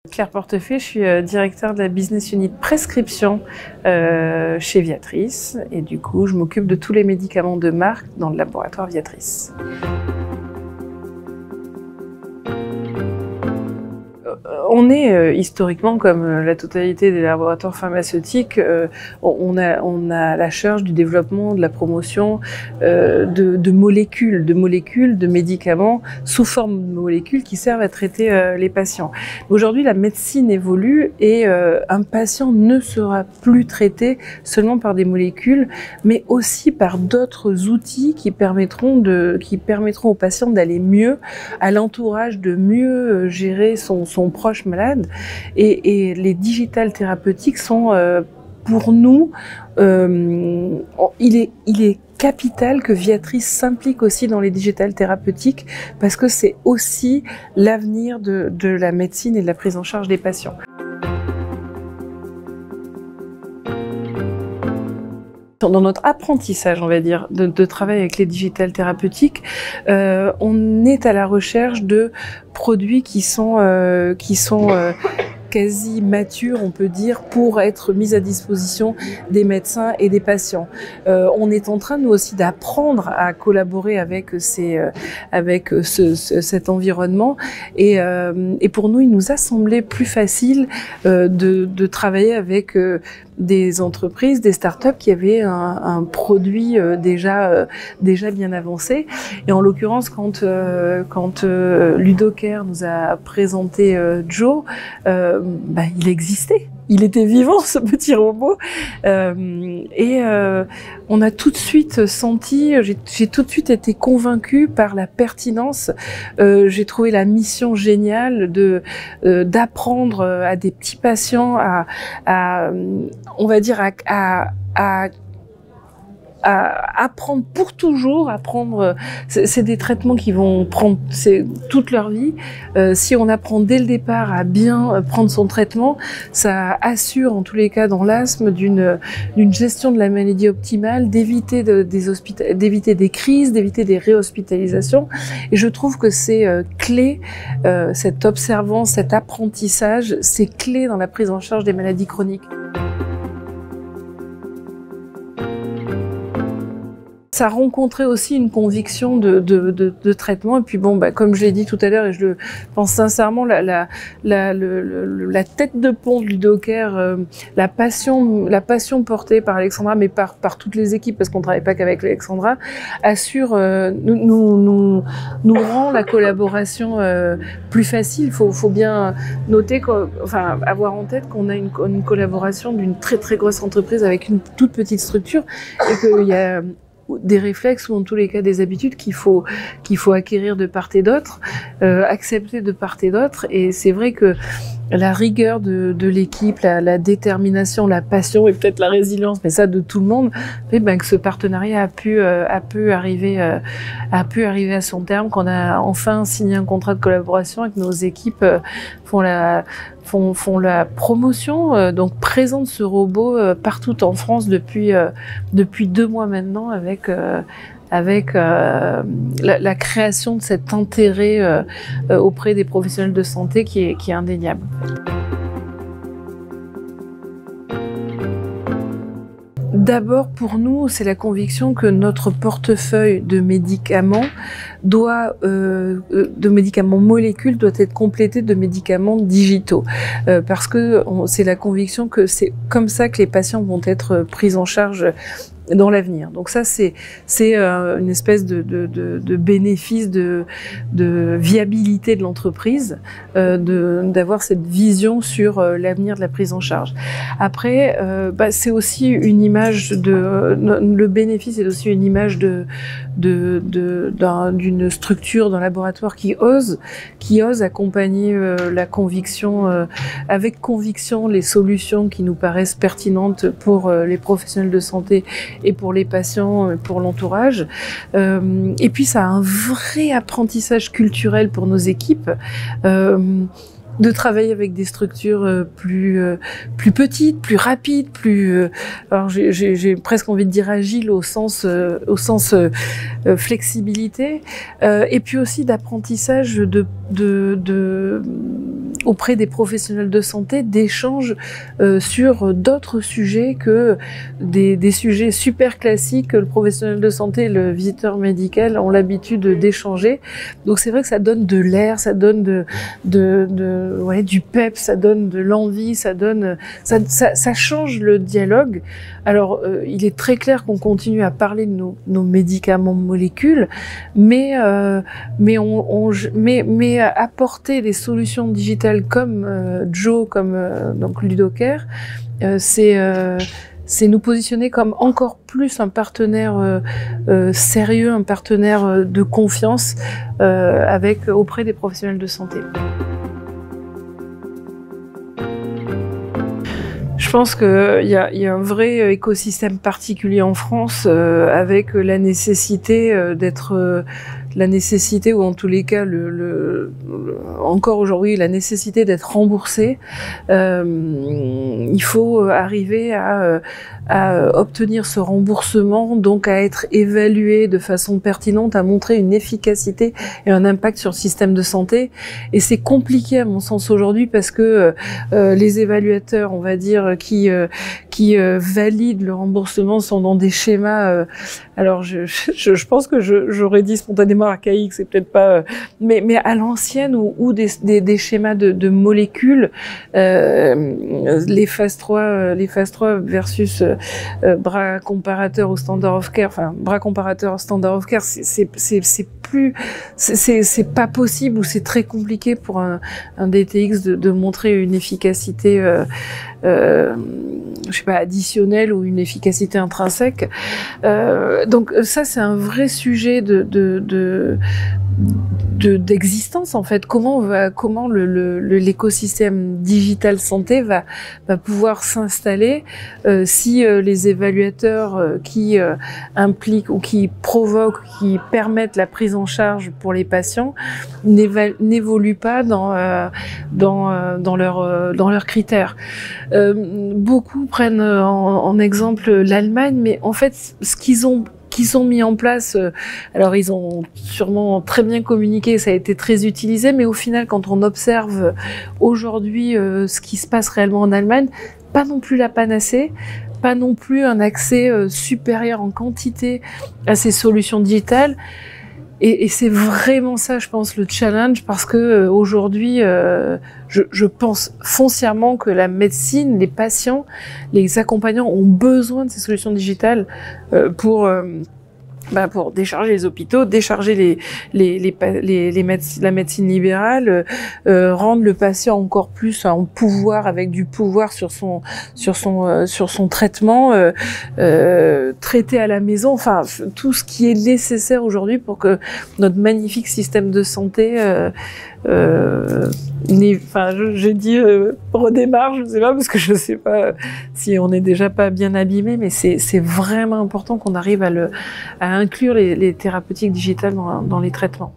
Claire Portefeuille, je suis directeur de la business unit prescription chez Viatris et du coup je m'occupe de tous les médicaments de marque dans le laboratoire Viatris. On est historiquement, comme la totalité des laboratoires pharmaceutiques, on a la charge du développement, de la promotion de molécules, de médicaments sous forme de molécules qui servent à traiter les patients. Aujourd'hui, la médecine évolue et un patient ne sera plus traité seulement par des molécules, mais aussi par d'autres outils qui permettront aux patients d'aller mieux, à l'entourage de mieux gérer son proche malade, et les digital thérapeutiques sont pour nous, il est capital que Viatris s'implique aussi dans les digital thérapeutiques parce que c'est aussi l'avenir de la médecine et de la prise en charge des patients. Dans notre apprentissage, on va dire, de travail avec les digital thérapeutiques, on est à la recherche de produits qui sont quasi matures, on peut dire, pour être mis à disposition des médecins et des patients. On est en train, nous aussi, d'apprendre à collaborer avec cet environnement et pour nous, il nous a semblé plus facile de travailler avec des entreprises, des startups qui avaient un produit déjà bien avancé. Et en l'occurrence, quand Ludocare nous a présenté Joe, il existait. Il était vivant, ce petit robot, et on a tout de suite senti, j'ai tout de suite été convaincue par la pertinence. J'ai trouvé la mission géniale d'apprendre à des petits patients on va dire à apprendre pour toujours, c'est des traitements qui vont prendre toute leur vie. Si on apprend dès le départ à bien prendre son traitement, ça assure en tous les cas dans l'asthme d'une gestion de la maladie optimale, d'éviter des crises, d'éviter des réhospitalisations. Et je trouve que c'est clé, cette observance, cet apprentissage, c'est clé dans la prise en charge des maladies chroniques. Ça rencontrait aussi une conviction de traitement. Et puis bon, comme je l'ai dit tout à l'heure, et je le pense sincèrement, la tête de pont de Ludocare, la passion portée par Alexandra, mais par toutes les équipes, parce qu'on travaille pas qu'avec Alexandra, assure, nous rend la collaboration plus facile. Il faut bien noter, avoir en tête qu'on a une collaboration d'une très très grosse entreprise avec une toute petite structure, et qu'il y a des réflexes ou en tous les cas des habitudes qu'il faut acquérir de part et d'autre, accepter de part et d'autre. Et c'est vrai que la rigueur de l'équipe, la détermination, la passion et peut-être la résilience, mais ça de tout le monde, fait que ce partenariat a pu arriver à son terme, qu'on a enfin signé un contrat de collaboration et que nos équipes font la promotion, donc présentent ce robot partout en France depuis 2 mois maintenant, avec la création de cet intérêt auprès des professionnels de santé qui est indéniable. D'abord, pour nous, c'est la conviction que notre portefeuille de médicaments molécules doit être complété de médicaments digitaux, parce que c'est la conviction que c'est comme ça que les patients vont être pris en charge dans l'avenir. Donc ça, c'est une espèce de bénéfice, de viabilité de l'entreprise, d'avoir cette vision sur l'avenir de la prise en charge. Après, c'est aussi une image le bénéfice est aussi une image d'une structure d'un laboratoire qui ose accompagner la conviction, avec conviction, les solutions qui nous paraissent pertinentes pour les professionnels de santé et pour les patients, pour l'entourage. Et puis ça a un vrai apprentissage culturel pour nos équipes. De travailler avec des structures plus petites, plus rapides, alors j'ai presque envie de dire agile au sens flexibilité, et puis aussi d'apprentissage auprès des professionnels de santé d'échanges sur d'autres sujets que des sujets super classiques que le professionnel de santé et le visiteur médical ont l'habitude d'échanger. Donc c'est vrai que ça donne de l'air, ça donne du pep, ça donne de l'envie, ça change le dialogue. Alors il est très clair qu'on continue à parler de nos médicaments molécules, mais apporter des solutions digitales comme Joe, comme donc Ludocaire, c'est nous positionner comme encore plus un partenaire sérieux, un partenaire de confiance auprès des professionnels de santé. Je pense qu'il y a un vrai écosystème particulier en France avec la nécessité ou en tous les cas encore aujourd'hui la nécessité d'être remboursé. Il faut arriver à obtenir ce remboursement, donc à être évalué de façon pertinente, à montrer une efficacité et un impact sur le système de santé. Et c'est compliqué à mon sens aujourd'hui parce que les évaluateurs, on va dire, qui valident le remboursement sont dans des schémas. Alors je pense que j'aurais dit spontanément archaïque, c'est peut-être pas, mais à l'ancienne ou des schémas de molécules, les phase 3 versus bras comparateur au standard of care, enfin bras comparateur au standard of care, c'est pas possible ou c'est très compliqué pour un DTX de montrer une efficacité je sais pas, additionnelle ou une efficacité intrinsèque. Donc ça, c'est un vrai sujet d'existence en fait. Comment l'écosystème digital santé va pouvoir s'installer si les évaluateurs qui impliquent ou qui provoquent, qui permettent la prise en charge pour les patients n'évoluent pas dans leurs critères. Beaucoup prennent en exemple l'Allemagne, mais en fait, ce qu'ils ont mis en place, alors ils ont sûrement très bien communiqué, ça a été très utilisé, mais au final, quand on observe aujourd'hui ce qui se passe réellement en Allemagne, pas non plus la panacée, pas non plus un accès supérieur en quantité à ces solutions digitales. Et c'est vraiment ça, je pense, le challenge, parce que aujourd'hui, je pense foncièrement que la médecine, les patients, les accompagnants ont besoin de ces solutions digitales pour décharger les hôpitaux, décharger la médecine libérale, rendre le patient encore plus en pouvoir, avec du pouvoir sur son traitement, traiter à la maison, enfin tout ce qui est nécessaire aujourd'hui pour que notre magnifique système de santé j'ai dit redémarre, je ne sais pas, parce que je ne sais pas si on n'est déjà pas bien abîmé, mais c'est vraiment important qu'on arrive à inclure les thérapeutiques digitales dans les traitements.